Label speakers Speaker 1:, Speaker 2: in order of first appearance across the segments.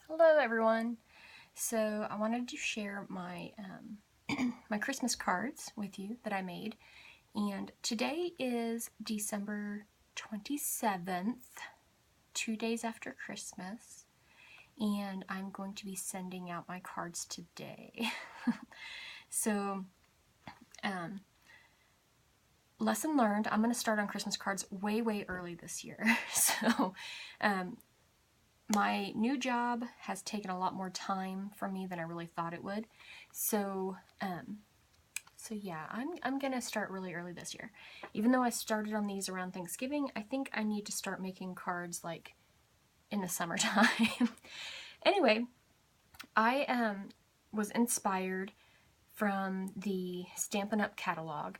Speaker 1: Hello everyone. So I wanted to share my my Christmas cards with you that I made, and today is December 27th, 2 days after Christmas, and I'm going to be sending out my cards today. So lesson learned, I'm going to start on Christmas cards way early this year. So my new job has taken a lot more time from me than I really thought it would. So yeah, I'm gonna start really early this year. Even though I started on these around Thanksgiving, I think I need to start making cards like in the summertime. Anyway, I was inspired from the Stampin' Up! Catalog,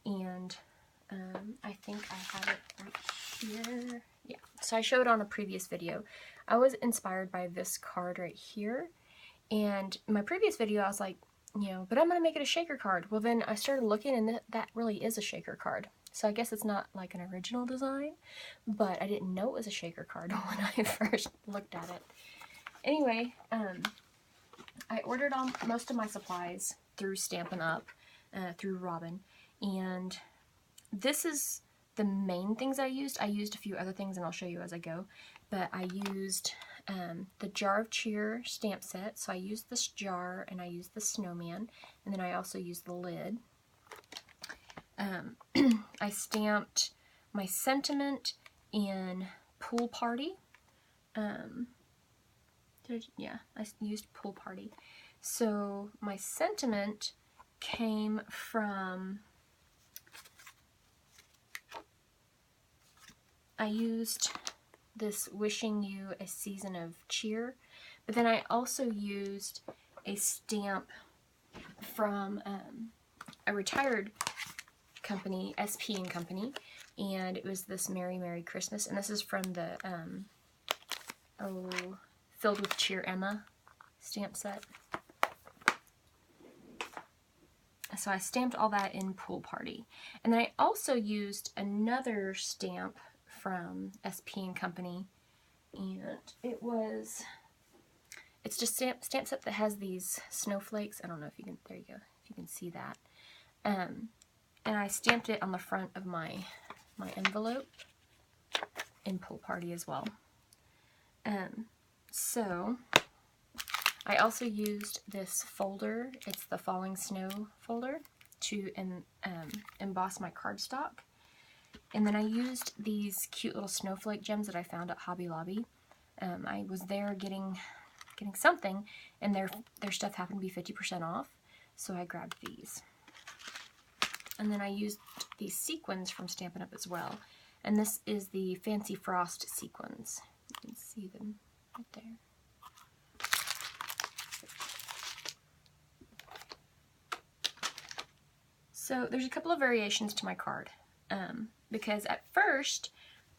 Speaker 1: and I think I have it right here. Yeah, so I showed on a previous video. I was inspired by this card right here, and in my previous video I was like, but I'm gonna make it a shaker card. Well, then I started looking, and that really is a shaker card. So I guess it's not like an original design, but I didn't know it was a shaker card when I first looked at it. Anyway, I ordered most of my supplies through Stampin' Up, through Robin, and this is the main things I used. I used a few other things, and I'll show you as I go, but I used the Jar of Cheer stamp set. So I used this jar, and I used the snowman, and then I also used the lid. I stamped my sentiment in Pool Party. Yeah, I used Pool Party. So my sentiment came from, I used this Wishing You a Season of Cheer, but then I also used a stamp from a retired company, SP & Company, and it was this Merry Merry Christmas, and this is from the Filled with Cheer Emma stamp set. So I stamped all that in Pool Party. And then I also used another stamp from SP & Company, and it's just stamp set that has these snowflakes. I don't know if you can, there you go, if you can see that. And I stamped it on the front of my envelope in Pool Party as well. So I also used this folder, it's the Falling Snow folder, to emboss my cardstock. And then I used these cute little snowflake gems that I found at Hobby Lobby. I was there getting something, and their stuff happened to be 50% off, so I grabbed these. And then I used these sequins from Stampin' Up! As well. And this is the Fancy Frost sequins. You can see them right there. So there's a couple of variations to my card, because at first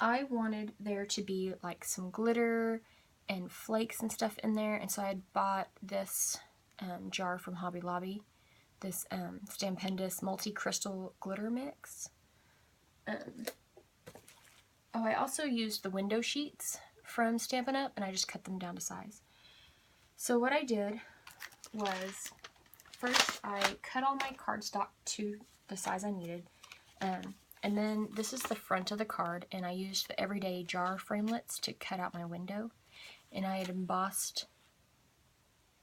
Speaker 1: I wanted there to be like some glitter and flakes and stuff in there, and so I had bought this jar from Hobby Lobby, this Stampendous Multi-Crystal Glitter Mix. I also used the window sheets from Stampin' Up! And I just cut them down to size. So what I did was, first I cut all my cardstock to the size I needed, and then this is the front of the card, and I used the Everyday Jar framelits to cut out my window, and I had embossed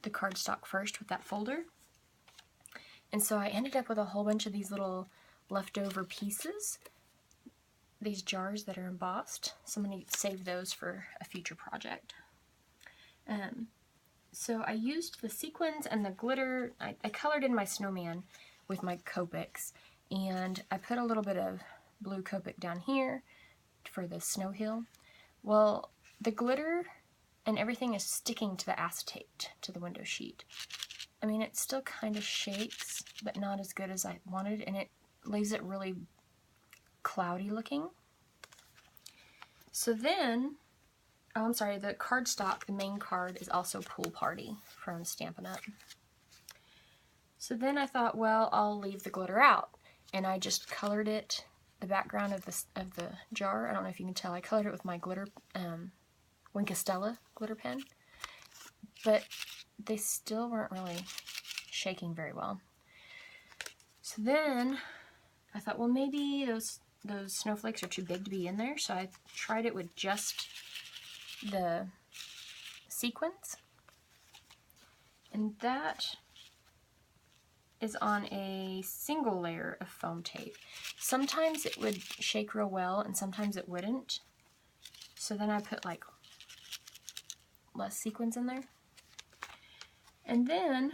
Speaker 1: the cardstock first with that folder. And so I ended up with a whole bunch of these little leftover pieces, these jars that are embossed, so I'm going to save those for a future project. So I used the sequins and the glitter. I colored in my snowman with my Copics, and I put a little bit of blue Copic down here for the snow hill. Well, the glitter and everything is sticking to the acetate, to the window sheet. I mean, it still kind of shakes, but not as good as I wanted, and it leaves it really cloudy looking. So then, oh, I'm sorry, the cardstock, the main card, is also Pool Party from Stampin' Up! So then I thought, well, I'll leave the glitter out, and I just colored it, the background of the jar. I don't know if you can tell, I colored it with my glitter, Wink of Stella glitter pen. but they still weren't really shaking very well. So then I thought, well, maybe those snowflakes are too big to be in there, so I tried it with just the sequins, and that is on a single layer of foam tape. Sometimes it would shake real well and sometimes it wouldn't, so then I put like less sequins in there. And then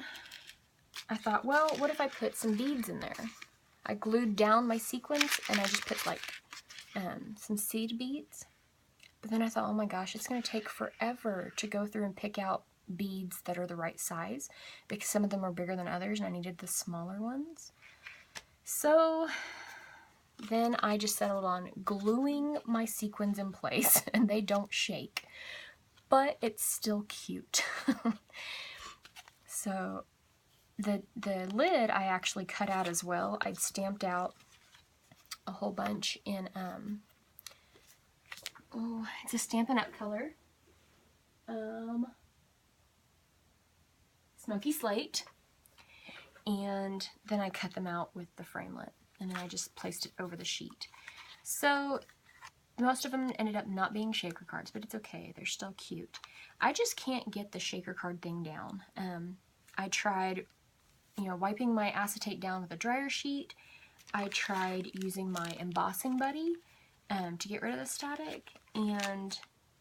Speaker 1: I thought, well, what if I put some beads in there? I glued down my sequins and I just put like some seed beads. But then I thought, oh my gosh, it's going to take forever to go through and pick out beads that are the right size, because some of them are bigger than others and I needed the smaller ones. So then I just settled on gluing my sequins in place, and they don't shake, but it's still cute. So the lid I actually cut out as well. I'd stamped out a whole bunch in it's a Stampin' Up! Color. Smoky Slate. And then I cut them out with the framelit, and then I just placed it over the sheet. So most of them ended up not being shaker cards, but it's okay, they're still cute. I just can't get the shaker card thing down. I tried, wiping my acetate down with a dryer sheet. I tried using my embossing buddy to get rid of the static, and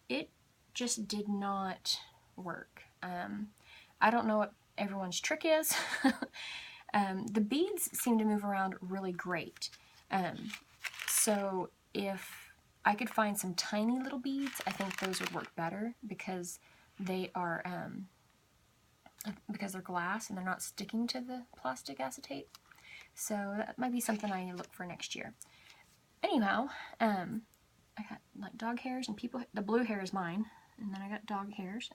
Speaker 1: it just did not work. I don't know what everyone's trick is. The beads seem to move around really great. So if I could find some tiny little beads, I think those would work better, because they are because they're glass and they're not sticking to the plastic acetate. So that might be something I need to look for next year. Anyhow, I got like dog hairs and people. The blue hair is mine, and then I got dog hairs.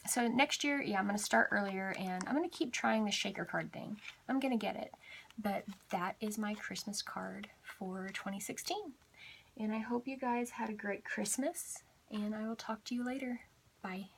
Speaker 1: So next year, yeah, I'm going to start earlier, and I'm going to keep trying the shaker card thing. I'm going to get it. But that is my Christmas card for 2016. And I hope you guys had a great Christmas, and I will talk to you later. Bye.